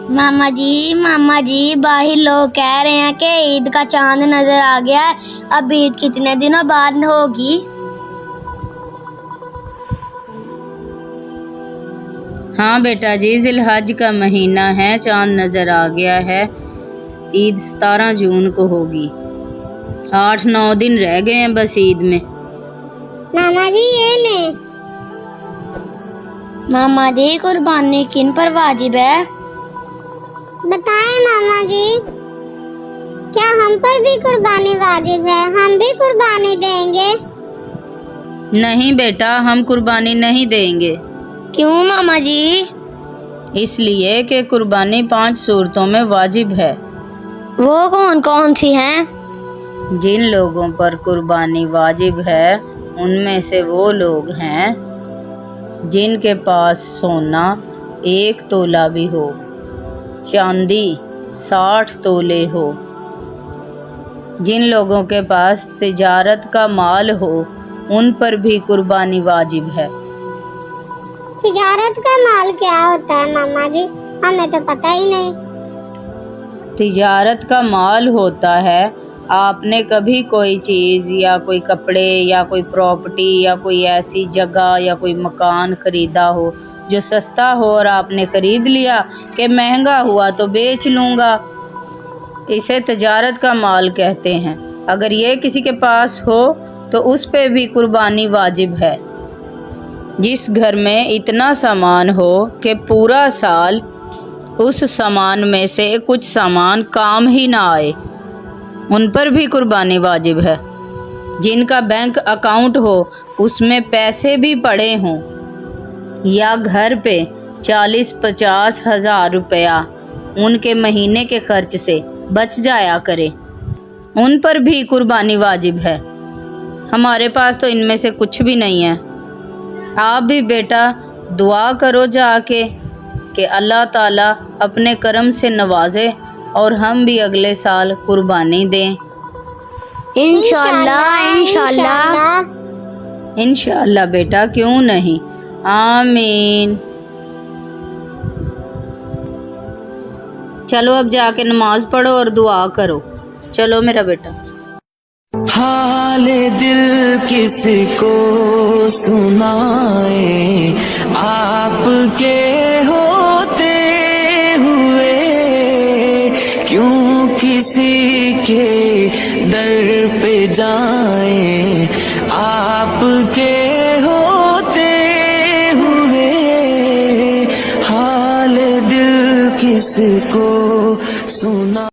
मामा जी बाहर लोग कह रहे हैं कि ईद का चांद नजर आ गया है। अब ईद कितने दिनों बाद होगी? हाँ बेटा जी, जिलहज का महीना है, चांद नजर आ गया है। ईद 17 जून को होगी। 8-9 दिन रह गए हैं बस ईद में। मामा जी ये ले। मामा जी कुर्बानी किन पर वाजिब है? बताएं मामा जी, क्या हम पर भी कुर्बानी वाजिब है? हम भी कुर्बानी देंगे? नहीं बेटा, हम कुर्बानी नहीं देंगे। क्यों मामा जी? इसलिए कि कुर्बानी 5 सूरतों में वाजिब है। वो कौन कौन सी हैं? जिन लोगों पर कुर्बानी वाजिब है उनमें से वो लोग हैं जिनके पास सोना 1 तोला भी हो, चांदी 60 तोले हो, जिन लोगों के पास तिजारत का माल हो उन पर भी कुर्बानी वाजिब है। तिजारत का माल क्या होता है मामा जी? हमें तो पता ही नहीं। तिजारत का माल होता है, आपने कभी कोई चीज़ या कोई कपड़े या कोई प्रॉपर्टी या कोई ऐसी जगह या कोई मकान ख़रीदा हो जो सस्ता हो और आपने ख़रीद लिया कि महंगा हुआ तो बेच लूँगा, इसे तिजारत का माल कहते हैं। अगर ये किसी के पास हो तो उस पे भी कुर्बानी वाजिब है। जिस घर में इतना सामान हो कि पूरा साल उस सामान में से कुछ सामान काम ही ना आए, उन पर भी कुर्बानी वाजिब है। जिनका बैंक अकाउंट हो उसमें पैसे भी पड़े हों या घर पे 40-50 हज़ार रुपया उनके महीने के खर्च से बच जाया करे, उन पर भी कुर्बानी वाजिब है। हमारे पास तो इनमें से कुछ भी नहीं है। आप भी बेटा दुआ करो जाके कि अल्लाह ताला अपने करम से नवाजे और हम भी अगले साल कुर्बानी दें। इंशाअल्लाह इंशाअल्लाह। इंशाअल्लाह बेटा, क्यों नहीं, आमीन। चलो अब जाके नमाज पढ़ो और दुआ करो। चलो मेरा बेटा। हाल दिल किसको सुनाए, आपके होते हुए क्यों किसी के दर पे जाए, आपके होते हुए हाल दिल किसको सुना।